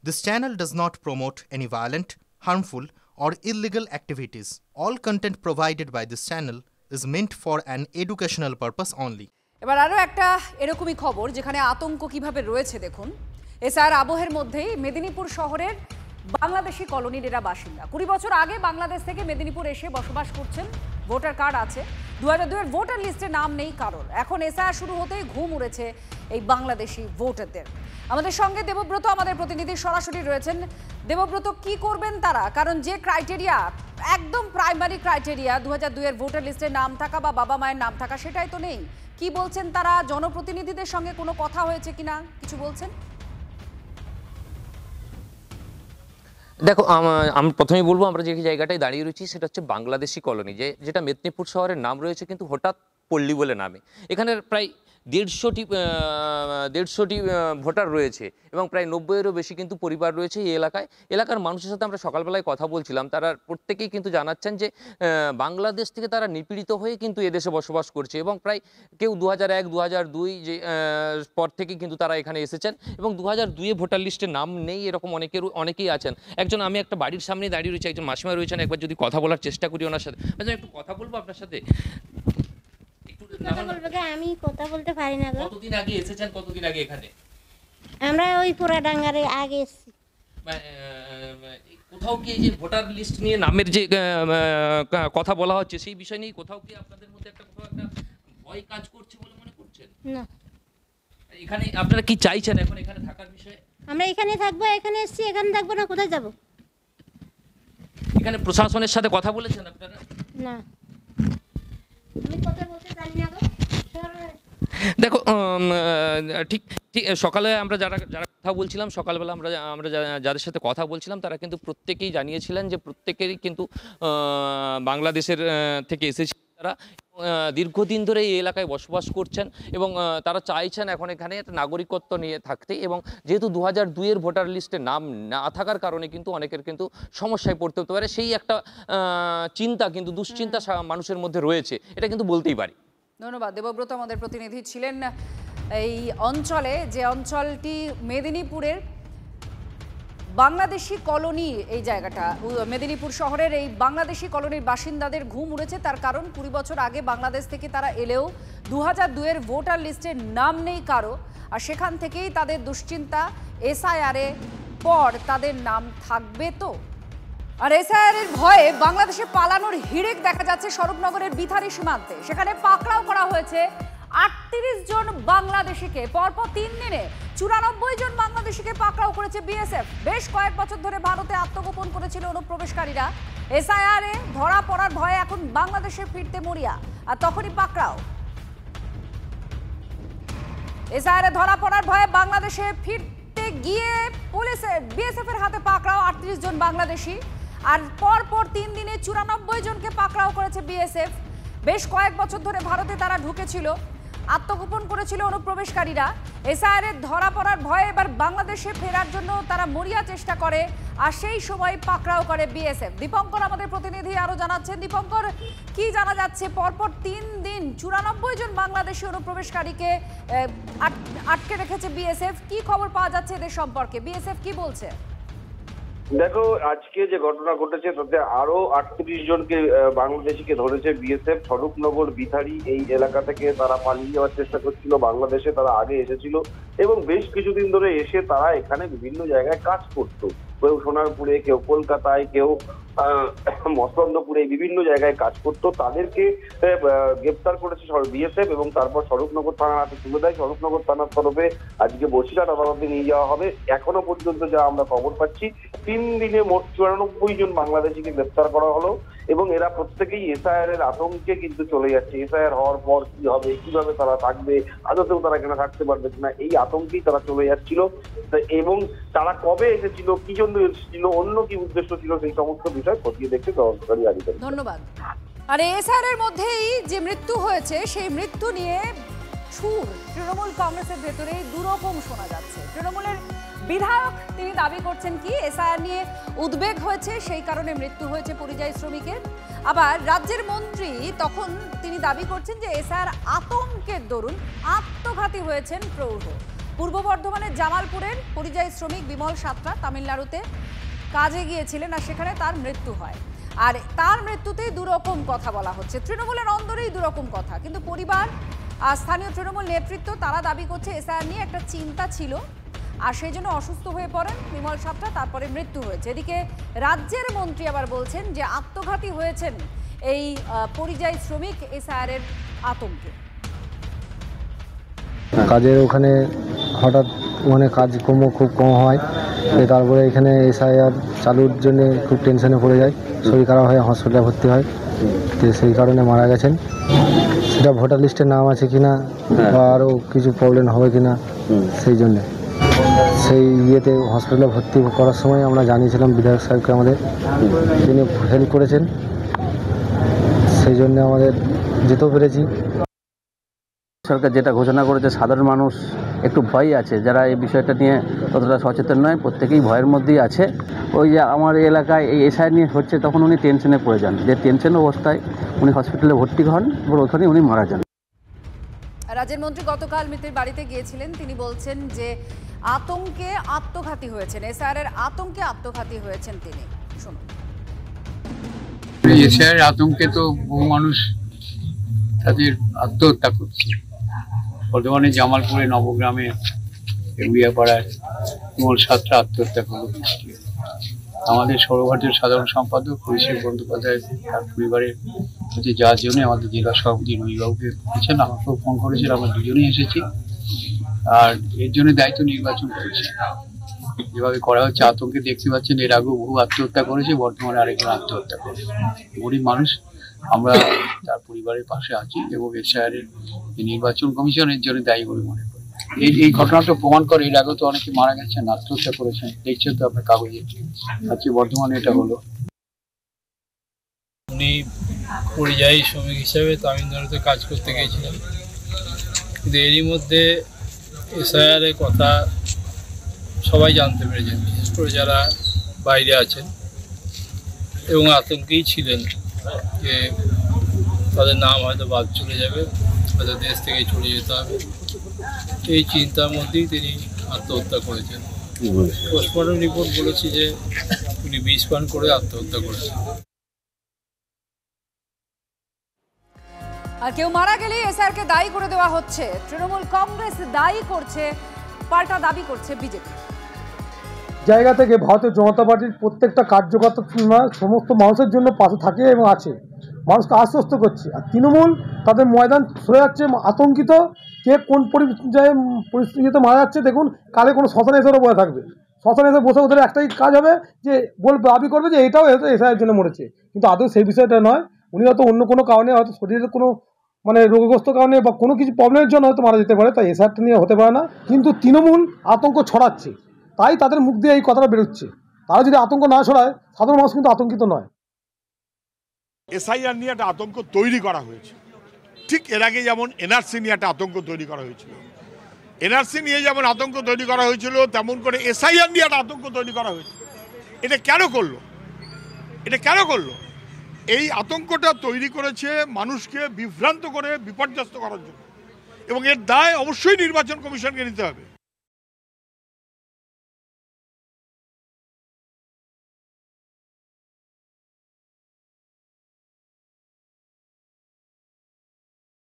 This channel does not promote any violent, harmful, or illegal activities. All content provided by this channel is meant for an educational purpose only. এবার আরো একটা এরকমই খবর যেখানে আতঙ্ক কিভাবে রয়েছে দেখুন। এসআর আবহের মধ্যেই মেদিনীপুর শহরের বাংলাদেশি কলোনির এরা বাসিন্দা। 20 বছর আগে বাংলাদেশ থেকে মেদিনীপুর এসে বসবাস করছেন, ভোটার কার্ড আছে, 2002 এর ভোটার লিস্টে নাম নেই কারোর। এখন এসআর শুরু হতেই ঘুম উড়েছে এই বাংলাদেশি ভোটারদের। আমাদের সঙ্গে দেবব্রত আমাদের প্রতিনিধি সরাসরি রয়েছেন। দেবব্রত, কি করবেন তারা? কারণ যে ক্রাইটেরিয়া, একদম প্রাইমারি ক্রাইটেরিয়া 2002 এর ভোটার লিস্টে নাম থাকা বা বাবা মায়ের নাম থাকা, সেটাই তো নেই। কি বলছেন তারা? জনপ্রতিনিধিদের সঙ্গে কোনো কথা হয়েছে কিনা, কিছু বলছেন? দেখো, আমি প্রথমেই বলবো, আমরা যে জায়গাটায় দাঁড়িয়ে রয়েছি সেটা হচ্ছে বাংলাদেশি কলোনি, যেটা মেদিনীপুর শহরের নাম রয়েছে কিন্তু হঠাৎ পল্লী বলে নামে। এখানের প্রায় 150টি ভোটার রয়েছে এবং প্রায় 90-এরও বেশি কিন্তু পরিবার রয়েছে এই এলাকায়। এলাকার মানুষের সাথে আমরা সকালবেলায় কথা বলছিলাম, তারা প্রত্যেকেই কিন্তু জানাচ্ছেন যে বাংলাদেশ থেকে তারা নিপীড়িত হয়ে কিন্তু এদেশে বসবাস করছে এবং প্রায় কেউ 2001, 2002 যে পর থেকেই কিন্তু তারা এখানে এসেছেন এবং 2002-এ ভোটার লিস্টে নাম নেই এরকম অনেকেই আছেন। আমি একটা বাড়ির সামনে দাঁড়িয়ে রয়েছি, একজন মাসিমা রয়েছেন, একবার যদি কথা বলার চেষ্টা করি ওনার সাথে। একটু কথা বলবো আপনার সাথে? আমি কথা বলতে পারি না। কতদিন আগে এসেছেন? কতদিন আগে এখানে? আমরা ওই পুরাডাঙ্গারে আগে এসেছি। কোথাও কি এই যে ভোটার লিস্ট নিয়ে নামের যে কথা বলা হচ্ছে সেই বিষয় নিয়ে কোথাও কি আপনাদের মধ্যে একটা ভয় কাজ করছে বলে মনে করছেন? না। এখানে আপনারা কি চাইছেন এখন এখানে থাকার বিষয়ে? আমরা এখানে থাকবো, এখানে এসেছি, এখানে থাকবো না, কোথায় যাব? এখানে প্রশাসনের সাথে কথা বলেছেন আপনারা? না, আমি কথা বলতে জানি না। দেখো, ঠিক সকালে আমরা যারা কথা বলছিলাম, সকালবেলা আমরা যাদের সাথে কথা বলছিলাম তারা কিন্তু প্রত্যেকেই জানিয়েছিলেন যে প্রত্যেকেরই কিন্তু বাংলাদেশের থেকে এসেছে তারা, দীর্ঘদিন ধরে এই এলাকায় বসবাস করছেন এবং তারা চাইছেন এখন এখানে একটা নাগরিকত্ব নিয়ে থাকতে। এবং যেহেতু 2002-এর ভোটার লিস্টে নাম না থাকার কারণে কিন্তু অনেকের কিন্তু সমস্যায় পড়তে হতে পারে, সেই একটা চিন্তা কিন্তু দুশ্চিন্তা মানুষের মধ্যে রয়েছে, এটা কিন্তু বলতেই পারি। ধন্যবাদ। দেবব্রত আমাদের প্রতিনিধি ছিলেন এই অঞ্চলে, যে অঞ্চলটি মেদিনীপুরের বাংলাদেশি কলোনি। এই জায়গাটা মেদিনীপুর শহরের এই বাংলাদেশি কলোনির বাসিন্দাদের ঘুম উড়েছে। তার কারণ 20 বছর আগে বাংলাদেশ থেকে তারা এলেও 2002-এর ভোটার লিস্টে নাম নেই কারো, আর সেখান থেকেই তাদের দুশ্চিন্তা, এসআইআরে পর তাদের নাম থাকবে তো। আর এসআইআরের ভয়ে বাংলাদেশে পালানোর হিড়িক দেখা যাচ্ছে স্বরূপনগরের বিথারি সীমান্তে। সেখানে পাকড়াও করা হয়েছে 38 জন বাংলাদেশিকে। পরপর 3 দিনে 94 জন বাংলাদেশিকে পাকড়াও করেছে বিএসএফ। বেশ কয়েক বছর ধরে ভারতে আত্মগোপন করেছিল অনুপ্রবেশকারীরা। এসআইআরে ধরা পড়ার ভয়ে এখন বাংলাদেশে ফিরতে মরিয়া, আর তখনই পাকড়াও। এসআইআরে ধরা পড়ার ভয়ে বাংলাদেশে ফিরতে গিয়ে বিএসএফ এর হাতে পাকড়াও 38 জন বাংলাদেশি। আর পরপর 3 দিনে 94 জনকে পাকড়াও করেছে বিএসএফ। বেশ কয়েক বছর ধরে ভারতে তারা ঢুকেছিল, আত্মগোপন করেছিল অনুপ্রবেশকারীরা। এসআইআরে ধরা পড়ার ভয়ে এবার বাংলাদেশে ফেরার জন্য তারা মরিয়া চেষ্টা করে, আর সেই সময় পাকড়াও করে বিএসএফ। দীপঙ্কর আমাদের প্রতিনিধি আরো জানাচ্ছেন। দীপঙ্কর, কি জানা যাচ্ছে? পরপর 3 দিন 94 জন বাংলাদেশি অনুপ্রবেশকারীকে আটকে রেখেছে বিএসএফ। কি খবর পাওয়া যাচ্ছে এদের সম্পর্কে? বিএসএফ কি বলছে? দেখো, আজকে যে ঘটনা ঘটেছে তাতে আরো 38 জনকে বাংলাদেশিকে ধরেছে বিএসএফ। স্বরূপনগর বিথারি এই এলাকা থেকে তারা পালিয়ে যাওয়ার চেষ্টা করছিল, বাংলাদেশে তারা আগে এসেছিল এবং বেশ কিছুদিন ধরে এসে তারা এখানে বিভিন্ন জায়গায় কাজ করতো। কেউ সোনারপুরে, কেউ কলকাতায়, কেউ মসলন্দপুরে, বিভিন্ন জায়গায় কাজ করতো। তাদেরকে গ্রেপ্তার করেছে বিএসএফ এবং তারপর স্বরূপনগর থানার হাতে তুলে দেয়। স্বরূপনগর থানার তরফে আজকে বসিরহাট আদালতে নিয়ে যাওয়া হবে। এখনো পর্যন্ত যা আমরা খবর পাচ্ছি, 3 দিনে মোট 94 জন বাংলাদেশিকে গ্রেপ্তার করা হলো এবং এরা প্রত্যেকেই এসআইআর আতঙ্কে কিন্তু চলে যাচ্ছে। এসআইআর হওয়ার পর কি হবে, কিভাবে তারা থাকবে, আদতেও তারা কেন থাকতে পারবে কিনা, এই আতঙ্কেই তারা চলে যাচ্ছিল। এবং তারা কবে এসেছিল, কি জন্য এসেছিল, অন্য কি উদ্দেশ্য ছিল, সেই সমস্ত বিষয় খতিয়ে দেখতে তদন্তকারী আধিকারিক। ধন্যবাদ। আর এসআইআরের মধ্যেই যে মৃত্যু হয়েছে, সেই মৃত্যু নিয়ে সুর তৃণমূল কংগ্রেসের ভেতরে দুরকম শোনা যাচ্ছে। তৃণমূলের বিধায়ক তিনি দাবি করছেন কি এসআইআর নিয়ে উদ্বেগ হয়েছে, সেই কারণে মৃত্যু হয়েছে পরিযায়ী শ্রমিকের। আবার রাজ্যের মন্ত্রী তখন তিনি দাবি করছেন যে এসআইআর আতঙ্কের দরুন আত্মঘাতী হয়েছেন প্রৌঢ়। পূর্ব বর্ধমানের জামালপুরের পরিযায়ী শ্রমিক বিমল সাঁতরা তামিলনাড়ুতে কাজে গিয়েছিলেন আর সেখানে তার মৃত্যু হয়। আর তার মৃত্যুতে দুরকম কথা বলা হচ্ছে, তৃণমূলের অন্দরেই দুরকম কথা। কিন্তু পরিবার আর স্থানীয় তৃণমূল নেতৃত্ব তারা দাবি করছে এসআইআর নিয়ে একটা চিন্তা ছিল আর সেই জন্য অসুস্থ হয়ে পড়েন বিমল সাঁতরা, তারপরে মৃত্যু হয়েছে। এদিকে রাজ্যের মন্ত্রী আবার বলছেন যে আত্মঘাতী হয়েছেন এই পরিযায়ী শ্রমিক এসআইআরের আতঙ্কে। কাজের ওখানে হঠাৎ ওখানে কাজকর্ম খুব কম হয়, তারপরে এখানে এসআইআর চালুর জন্য খুব টেনশনে পড়ে যায়, শরীর খারাপ হয়ে হসপিটালে ভর্তি হয়, তো সেই কারণে মারা গেছেন। সেটা ভোটার লিস্টে নাম আছে কিনা বা আরও কিছু প্রবলেম হবে কিনা সেই জন্যে সেই ইয়েতে হসপিটালে ভর্তি করার সময় আমরা জানিয়েছিলাম বিধায়ক সাহেবকে, আমাদের তিনি হেল্প করেছেন, সেই জন্য আমাদের যেতেও পেরেছি। সরকার যেটা ঘোষণা করেছে সাধারণ মানুষ একটু ভয় আছে, যারা এই বিষয়টা নিয়ে ততটা সচেতন নয়, প্রত্যেকেই ভয়ের মধ্যেই আছে। ওই যে আমার এলাকায় এই এসআইআর নিয়ে হচ্ছে তখন উনি টেনশনে পড়ে যান, যে টেনশন অবস্থায় উনি হসপিটালে ভর্তি হন, ওখানে উনি মারা যান। রাজ্যের মন্ত্রী গতকাল মৃতের বাড়িতে গিয়েছিলেন, তিনি বলছেন যে আতঙ্কে আত্মঘাতী হয়েছেন, এসআইআরের আতঙ্কে আত্মঘাতী হয়েছেন তিনি। শুনুন। এসআইআরের আতঙ্কে তো বহু মানুষ তাদের আত্মহত্যা করছে। বর্তমানে জামালপুরে নবগ্রামে এগুড়িয়াপাড়ায় বিমল সাঁতরা আত্মহত্যা করল। আমাদের সর্বভারতীয় সাধারণ সম্পাদক অভিষেক বন্দ্যোপাধ্যায় তার পরিবারের প্রতি যার জন্য আমাদের জেলা সভাপতি রবিবাবুকে বলেছেন, আমাকেও ফোন করেছিল, আমরা দুজনেই এসেছি। আর এর জন্য দায়িত্ব নির্বাচন করেছে, যেভাবে করা হচ্ছে আতঙ্কে দেখতে পাচ্ছেন। এর আগেও বহু আত্মহত্যা করেছে, বর্তমানে আরেকজন আত্মহত্যা করেছে। গরিব মানুষ, আমরা তার পরিবারের পাশে আছি এবং এসআইআরের নির্বাচন কমিশনের জন্য দায়ী বলে মনে করি। এই ঘটনাটা প্রমাণ করে এর আগে তো অনেকে মারা গেছেন, আত্মহত্যা করেছেন, দেখছেন তো আপনার কাগজে। আজকে বর্তমানে এটা হলো। উনি পরিযায়ী শ্রমিক হিসেবে তামিলনাড়ুতে কাজ করতে গিয়েছিলেন, কিন্তু এরই মধ্যে এসআইআর এর কথা সবাই জানতে পেরেছেন, বিশেষ করে যারা বাইরে আছেন, এবং আতঙ্কেই ছিলেন যে তাদের নাম হয়তো বাদ চলে যাবে, হয়তো দেশ থেকে চলে যেতে হবে। এই চিন্তার মধ্যেই তিনি আত্মহত্যা করেছেন। পোস্টমর্টম রিপোর্ট বলেছে যে উনি বিষ পান করে আত্মহত্যা করেছেন। আর কেউ মারা গেলে এসআইআরকে দায়ী করে দেওয়া হচ্ছে, তৃণমূল কংগ্রেস দায়ী করছে, পাল্টা দাবি করছে বিজেপি। জায়গা থেকে ভারতীয় জনতা পার্টির প্রত্যেকটা কার্যকর্তা সমস্ত মানুষের জন্য পাশে থাকে এবং আছে, মানুষকে আশ্বস্ত করছে। আর তৃণমূল তাদের ময়দান সরে যাচ্ছে, আতঙ্কিত, কে কোন পরিস্থিতিতে মারা যাচ্ছে। দেখুন, কালে কোনো শ্মশানে এসে বসে থাকবে, শ্মশানে এসে বসে ওদের একটাই কাজ হবে যে দাবি করবে যে এটাও এসআইয়ের জন্য মরেছে, কিন্তু আদৌ সেই বিষয়টা নয়। উনি হয়তো অন্য কোনো কারণে, হয়তো শরীরের কোনো রোগগ্রস্ত কারণে বা কোনো কিছু প্রবলেমের জন্য হয়তো মারা যেতে পারে, তাই এসআইআরটা নিয়ে হতে পারে না। কিন্তু তৃণমূল আতঙ্ক ছড়াচ্ছে, তাই তাদের মুখ দিয়ে এই কথাটা বেরোচ্ছে। তারা যদি আতঙ্ক না ছড়ায়, সাধারণ মানুষ কিন্তু আতঙ্কিত নয়। এসআইআর নিয়ে একটা আতঙ্ক তৈরি করা হয়েছে, ঠিক এর আগে যেমন এনআরসি নিয়ে একটা আতঙ্ক তৈরি করা হয়েছিল। এনআরসি নিয়ে যেমন আতঙ্ক তৈরি করা হয়েছিল, তেমন করে এসআইআর নিয়ে একটা আতঙ্ক তৈরি করা হয়েছে। এটা কেন করলো? এটা কেন করলো? এই আতঙ্কটা তৈরি করেছে মানুষকে বিভ্রান্ত করে বিপর্যস্ত করার জন্য, এবং এর দায় অবশ্যই নির্বাচন কমিশনকে নিতে হবে।